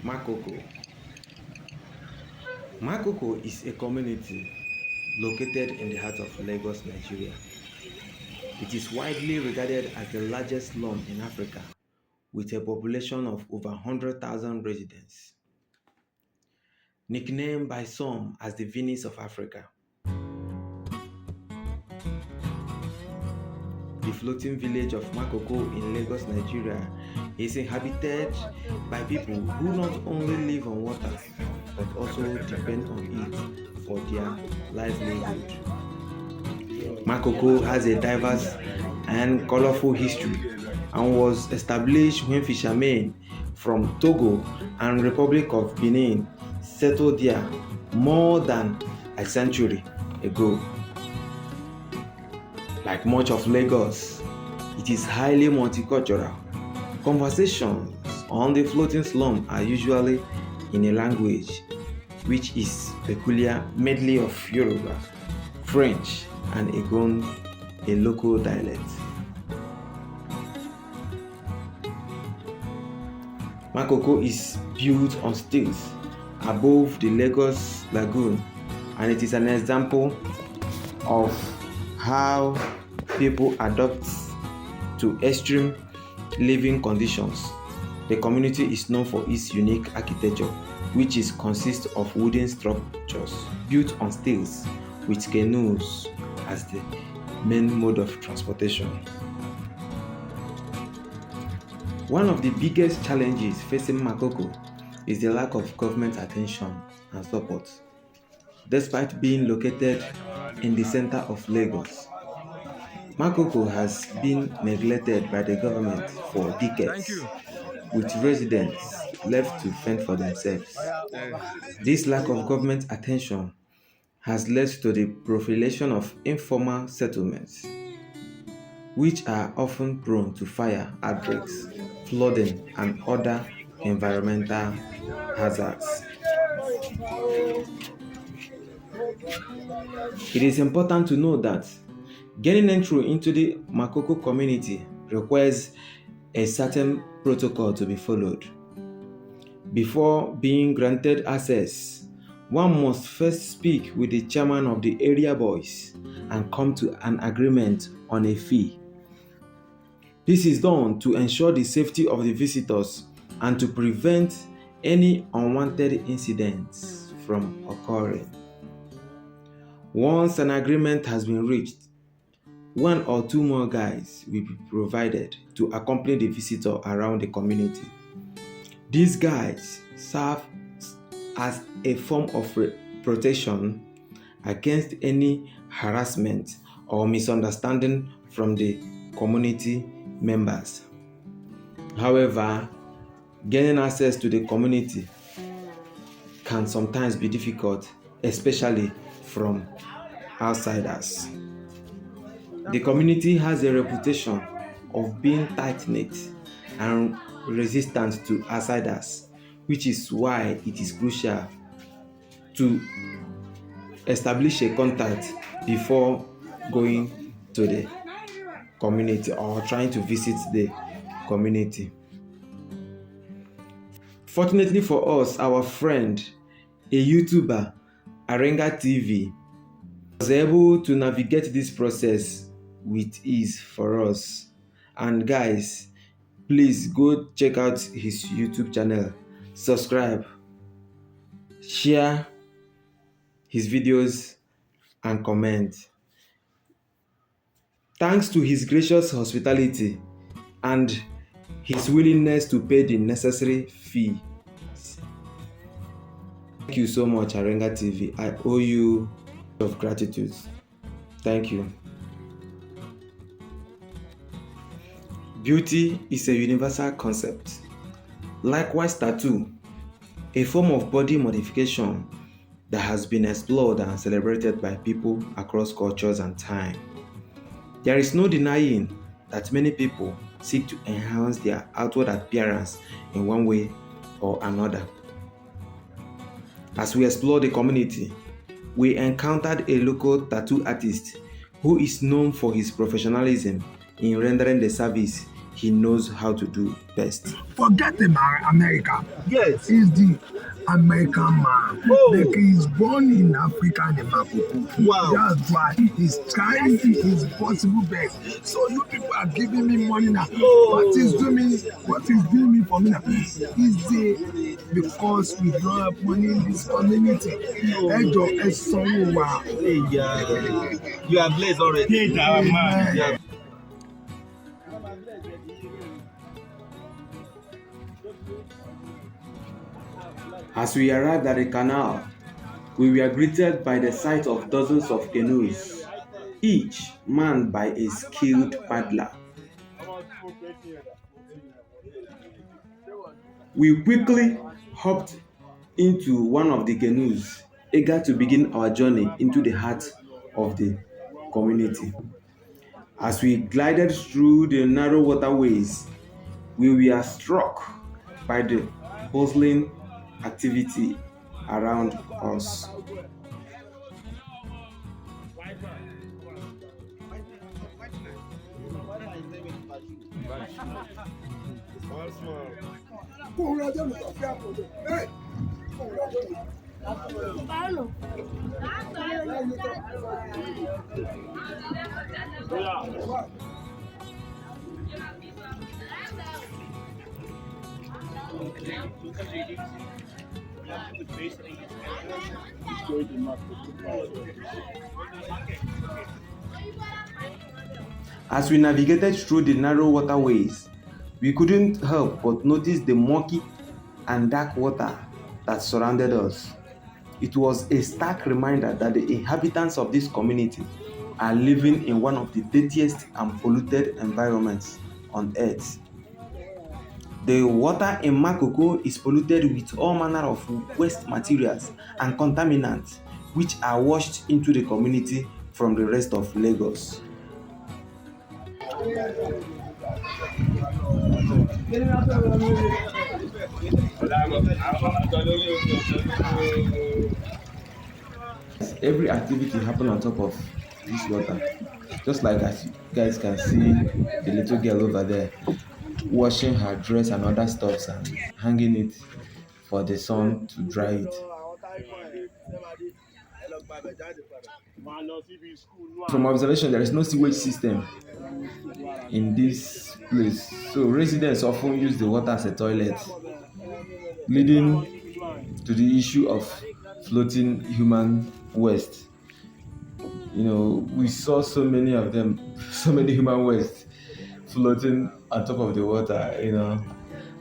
Makoko. Makoko is a community located in the heart of Lagos, Nigeria. It is widely regarded as the largest slum in Africa, with a population of over 100,000 residents. Nicknamed by some as the Venice of Africa, the floating village of Makoko in Lagos, Nigeria is inhabited by people who not only live on water but also depend on it for their livelihood. Makoko has a diverse and colorful history and was established when fishermen from Togo and Republic of Benin settled there more than a century ago. Like much of Lagos, it is highly multicultural. Conversations on the floating slum are usually in a language which is peculiar medley of Yoruba, French, and Egon, a local dialect. Makoko is built on stilts above the Lagos Lagoon, and it is an example of how people adapt to extreme living conditions. The community is known for its unique architecture, which consists of wooden structures built on stilts with canoes as the main mode of transportation. One of the biggest challenges facing Makoko is the lack of government attention and support. Despite being located in the center of Lagos, Makoko has been neglected by the government for decades, with residents left to fend for themselves. This lack of government attention has led to the proliferation of informal settlements, which are often prone to fire outbreaks, flooding, and other environmental hazards. It is important to know that gaining entry into the Makoko community requires a certain protocol to be followed. Before being granted access, one must first speak with the chairman of the area boys and come to an agreement on a fee. This is done to ensure the safety of the visitors and to prevent any unwanted incidents from occurring. Once an agreement has been reached, one or two more guides will be provided to accompany the visitor around the community. These guides serve as a form of protection against any harassment or misunderstanding from the community members. However, gaining access to the community can sometimes be difficult, especially from outsiders. The community has a reputation of being tight-knit and resistant to outsiders, which is why it is crucial to establish a contact before going to the community or trying to visit the community. Fortunately for us, our friend, a YouTuber, Arenga TV, was able to navigate this process with ease for us. And guys, please go check out his YouTube channel, subscribe, share his videos, and comment. Thanks to his gracious hospitality and his willingness to pay the necessary fee. Thank you so much, Arenga TV. I owe you of gratitude. Thank you. Beauty is a universal concept. Likewise, tattoo, a form of body modification that has been explored and celebrated by people across cultures and time. There is no denying that many people seek to enhance their outward appearance in one way or another. As we explore the community, we encountered a local tattoo artist who is known for his professionalism in rendering the service he knows how to do best. Forget about America. Yes. He's the American man. Oh. Like he's born in Africa in Makoko. Wow. That's why he's trying his possible best. So you people are giving me money now. Oh. What is doing me for me now? Is the because we don't have money in this community. Ẹ sanwó wa. Hey, you are blessed already. Amen. Yeah. As we arrived at the canal, we were greeted by the sight of dozens of canoes, each manned by a skilled paddler. We quickly hopped into one of the canoes, eager to begin our journey into the heart of the community. As we glided through the narrow waterways, we were struck by the bustling activity around us. As we navigated through the narrow waterways, we couldn't help but notice the murky and dark water that surrounded us. It was a stark reminder that the inhabitants of this community are living in one of the dirtiest and polluted environments on earth. The water in Makoko is polluted with all manner of waste materials and contaminants which are washed into the community from the rest of Lagos. Every activity happen on top of this water. Just like as you guys can see the little girl over there washing her dress and other stuffs and hanging it for the sun to dry it. From observation, there is no sewage system in this place. So residents often use the water as a toilet, leading to the issue of floating human waste. We saw so many of them, so many human waste floating on top of the water,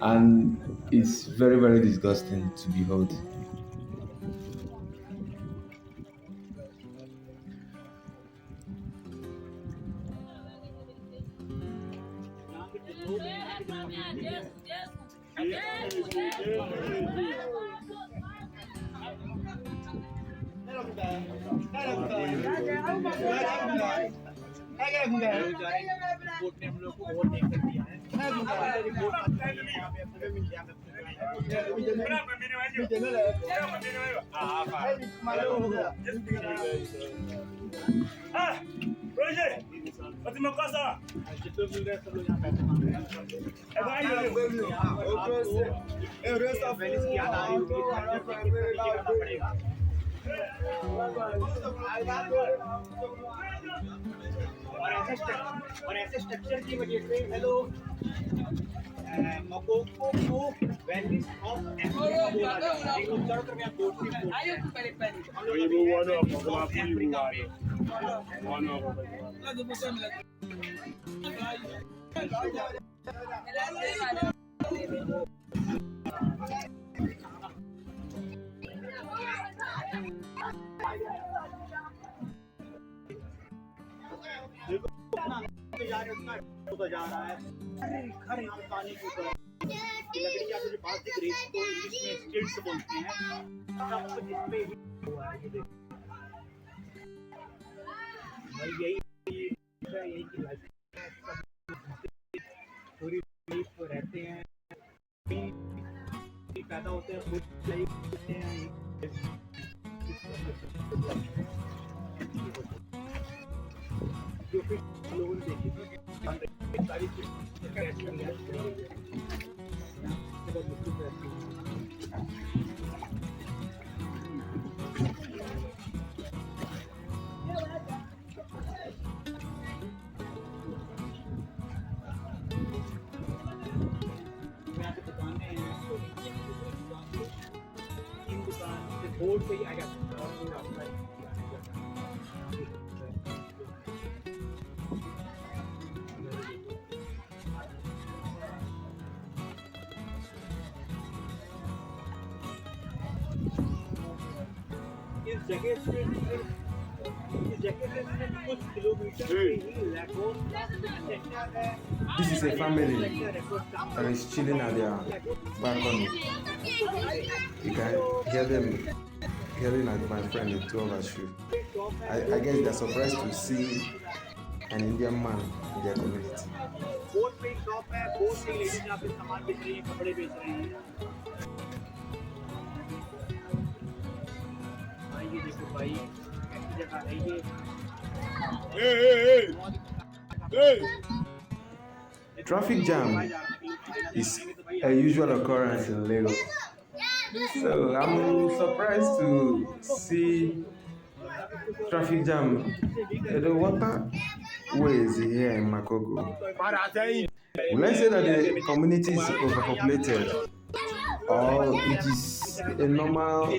and it's very, very disgusting to behold. और ऐसे structure की वजह से hello मकोको को valleys of Africa बोला जाता है लेकिन ज्यादातर में बोर्ड से आयो पहले ये वो वाला अफ्रीका में वाला होता जा रहा है हर पानी की लकड़ी या फिर बात दिख रही है तो इंग्लिश में स्टिल्ट्स बोलते हैं सब कुछ इसमें ही हुआ है ये देखो भाई यही की लाइफ पूरी लाइफ पर रहते हैं पैदा होते हैं खुद लाइफ होते हैं जो फिर लोगों ने देखी सारी This is a family that is chilling at their balcony. You can hear them yelling at my friend in two of us shoe. I guess they're surprised to see an Indian man in their community. Traffic jam is a usual occurrence in Lagos. So I'm surprised to see traffic jam in the waterways here in Makoko. Will I say that the community is overpopulated or it is a normal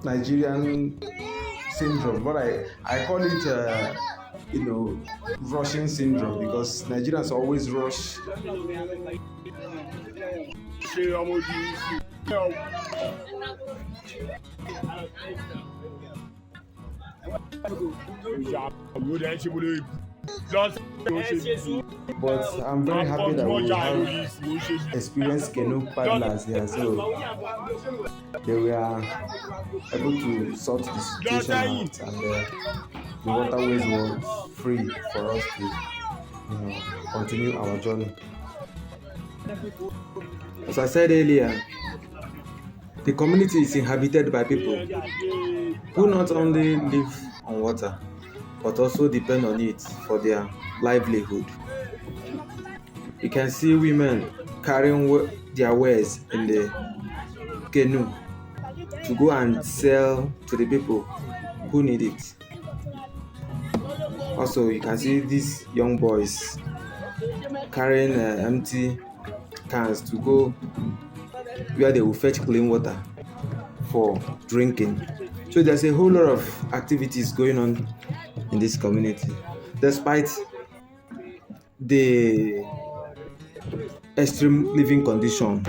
Nigerian syndrome? But I call it, rushing syndrome because Nigerians always rush. But I'm very happy that we have experienced canoe paddlers here, so they were able to sort the situation out, and the waterways were free for us to, continue our journey. As I said earlier, the community is inhabited by people who not only live on water but also depend on it for their livelihood. You can see women carrying their wares in the canoe to go and sell to the people who need it. Also, you can see these young boys carrying empty cans to go where they will fetch clean water for drinking. So there's a whole lot of activities going on in this community. Despite the extreme living condition,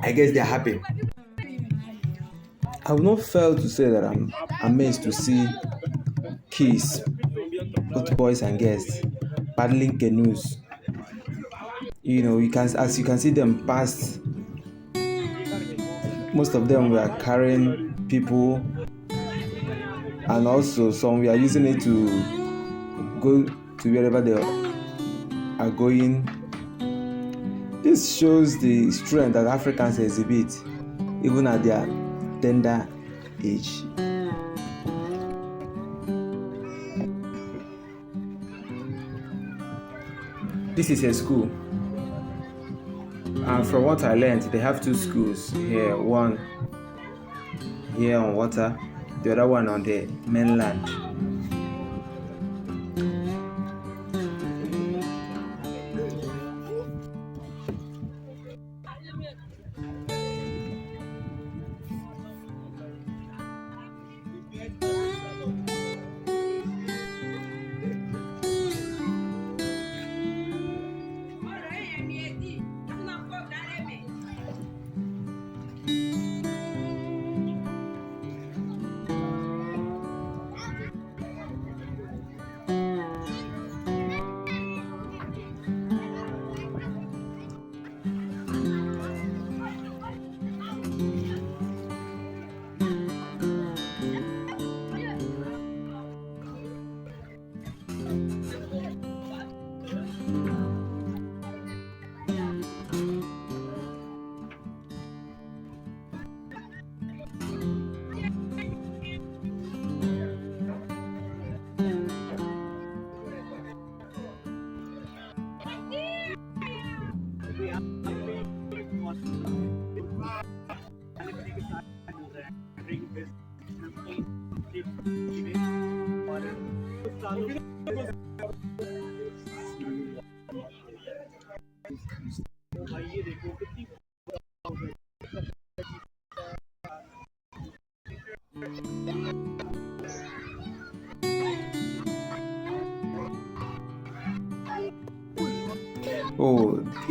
I guess they're happy. I will not fail to say that I'm amazed to see kids, both boys and girls, paddling canoes. As you can see them pass. Most of them were carrying people, and also some were using it to go to wherever they are going. This shows the strength that Africans exhibit even at their tender age. This is a school, and from what I learned, they have two schools here. One here on water, the other one on the mainland.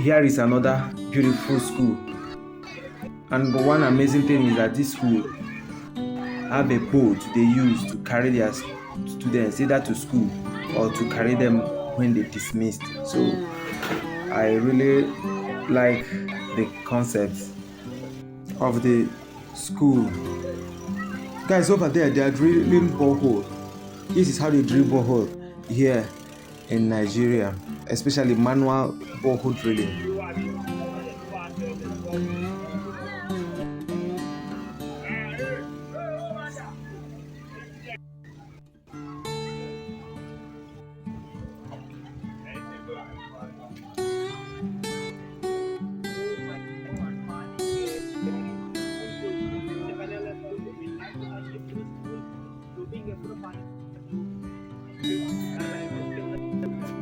here is another beautiful school. And one amazing thing is that this school have a boat they use to carry their students either to school or to carry them when they dismissed. So I really like the concept of the school. Guys, over there they are drilling borehole. This is how they drill borehole here in Nigeria, especially manual borehole drilling.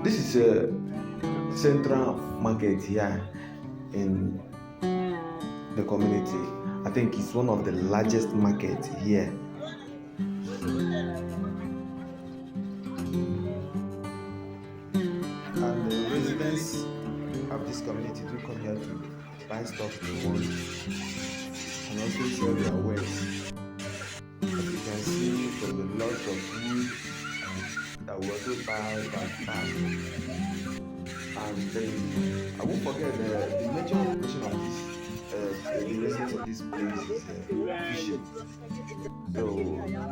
This is a central market here in the community. I think it's one of the largest markets here. And the residents of this community do come here to buy stuff they want and also sell their wares. As you can see, from the lot of wood that we also buy back. And then I won't forget the major occupation of this, the residents of this place is fishing. So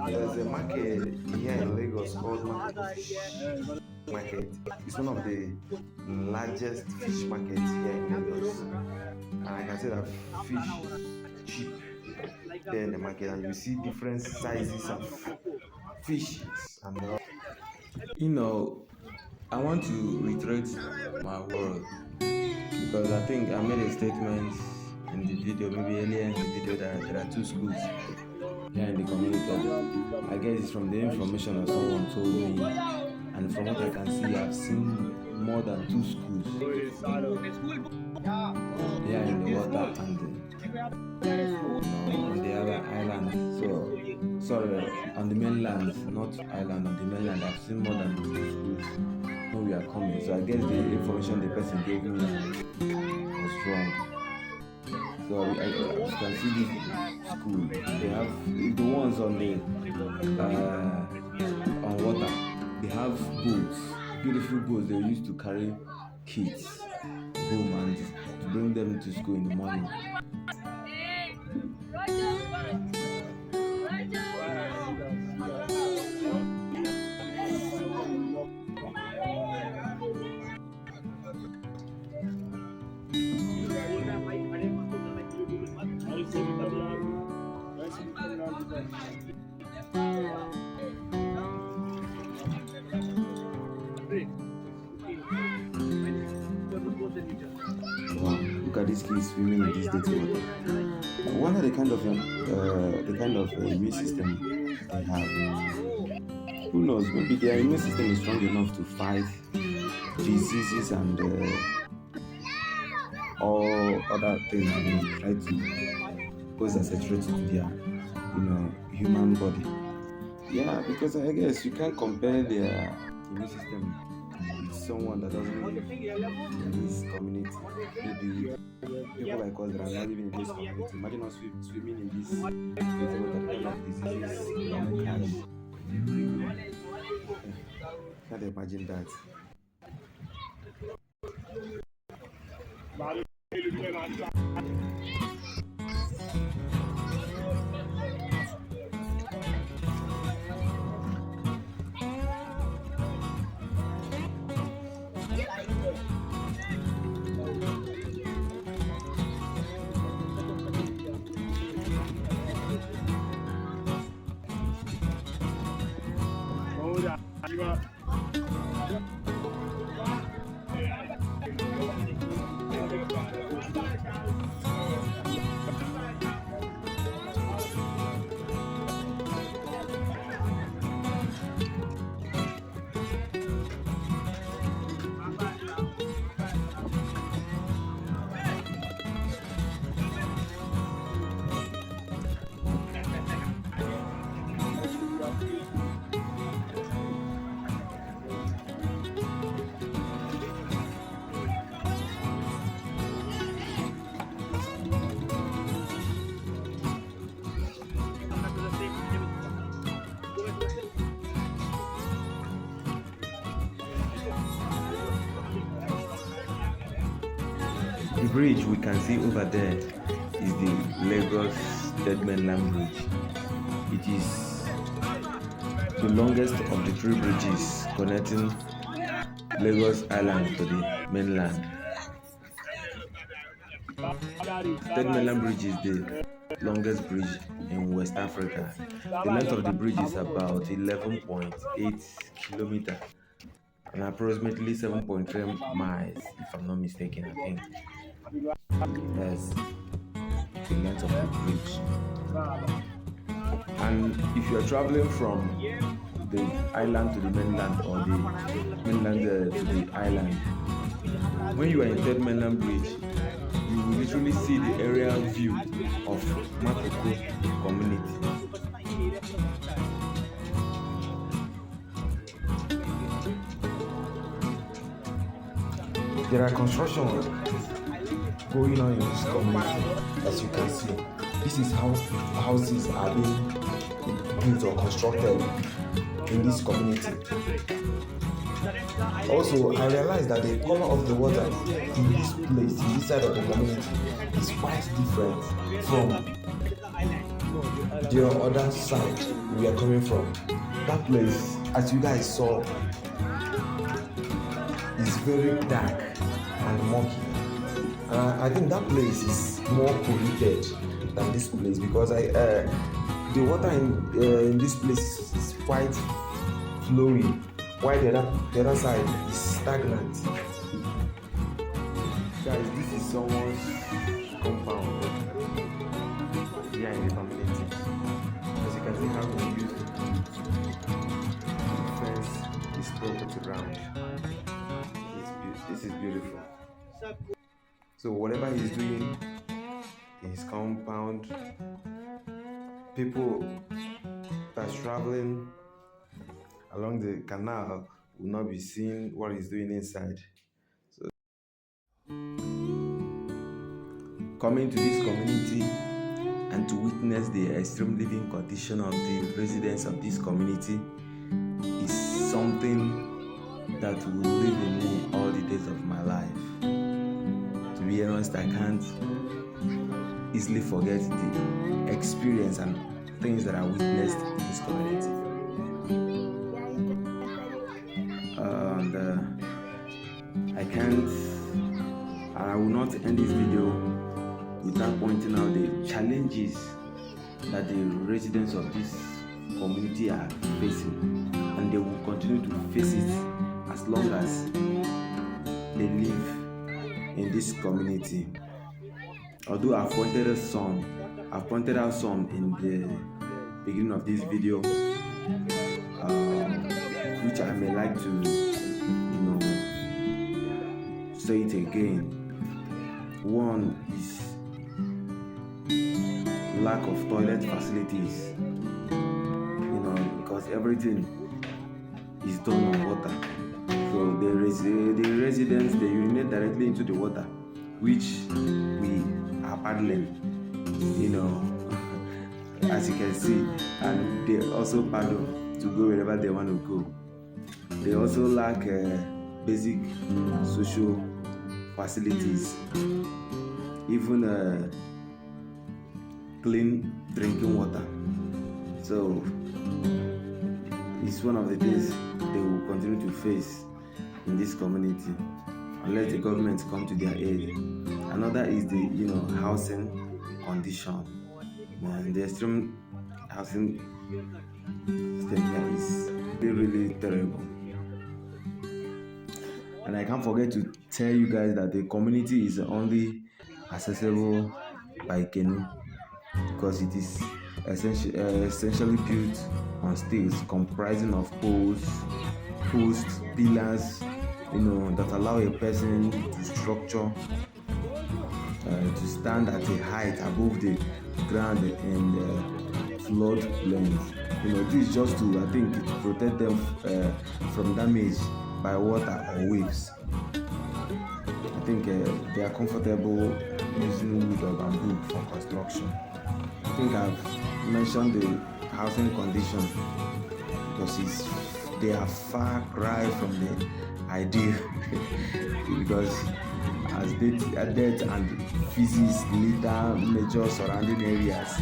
there's a market here in Lagos called Makoko Market. It's one of the largest fish markets here in Lagos. And I can say that fish is cheap there in the market, and you see different sizes of fishes and all. I want to reiterate my word because I think I made a statement in the video, maybe earlier in the video, that there are 2 schools here in the community. I guess it's from the information that someone told me, and from what I can see, I've seen more than 2 schools here in the water and on the other island. Sorry, on the mainland, not island, on the mainland, I've seen more than 2 schools when we are coming. So I guess the information the person gave me was wrong. So as you can see, this school, they have the ones on the on water. They have boats, beautiful boats they used to carry kids home and to bring them to school in the morning. Wow, look at these kids swimming in this dirty water. I wonder the kind of immune system they have. Who knows? Maybe their immune system is strong enough to fight diseases and all other things that they try to pose as a threat to their, human body. Yeah, because I guess you can't compare their immune system with someone that doesn't live in this community. Maybe people like us that are not living in this community. Imagine us swimming in this dirty water, the kind of diseases we don't catch. Can't imagine that. bridge we can see over there is the Lagos Third Mainland Bridge. It is the longest of the three bridges connecting Lagos Island to the mainland. Third Mainland Bridge is the longest bridge in West Africa. The length of the bridge is about 11.8 kilometers and approximately 7.3 miles, if I'm not mistaken, I think. That's the length of the bridge. And if you're traveling from the island to the mainland or the mainland to the island, when you are in Third Mainland Bridge, you will literally see the aerial view of Makoko community. There are construction going on in this community, as you can see. This is how houses are being built or constructed in this community. Also, I realized that the color of the water in this place, in this side of the community, is quite different from the other side we are coming from. That place, as you guys saw, is very dark and murky. I think that place is more polluted than this place because the water in this place is quite flowing, while the other side is stagnant. Guys, this is someone's compound here in the community. As you can see how we use to fence this property around. This is beautiful. So whatever he's doing in his compound, people that's traveling along the canal will not be seeing what he's doing inside. So coming to this community and to witness the extreme living condition of the residents of this community is something that will live in me all the days of my life. To be honest, I can't easily forget the experience and things that I witnessed in this community. I will not end this video without pointing out the challenges that the residents of this community are facing, and they will continue to face it as long as they live in this community. Although I've pointed out some in the beginning of this video, which I may like to say it again. One is lack of toilet facilities, because everything is done on water. So the residents, they urinate directly into the water, which we are paddling, as you can see, and they also paddle to go wherever they want to go. They also lack basic social facilities, even clean drinking water. So it's one of the things they will continue to face in this community unless the government come to their aid. Another is the housing condition. And the extreme housing system is really terrible. And I can't forget to tell you guys that the community is only accessible by canoe because it is essentially built on stilts comprising of posts, pillars, that allow a person to structure, to stand at a height above the ground in flood plains. This is just to, I think, to protect them from damage by water or waves. I think they are comfortable using wood or bamboo for construction. I think I've mentioned the housing condition because they are far cry from the ideal because as death and physics litter major surrounding areas.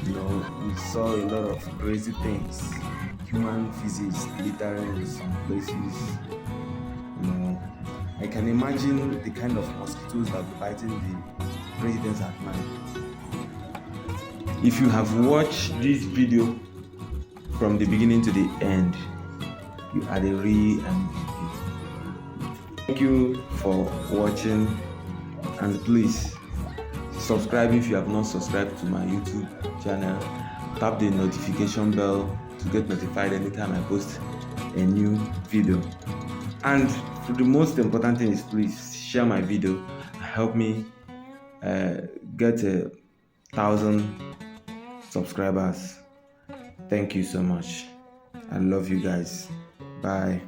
We saw a lot of crazy things. Human physics littering some places. I can imagine the kind of mosquitoes that will be biting the residents at night. If you have watched this video from the beginning to the end, you are the real MVP. Thank you for watching, and please subscribe if you have not subscribed to my YouTube channel. Tap the notification bell to get notified anytime I post a new video. And the most important thing is, please share my video. Help me get 1,000 subscribers. Thank you so much. I love you guys. Bye.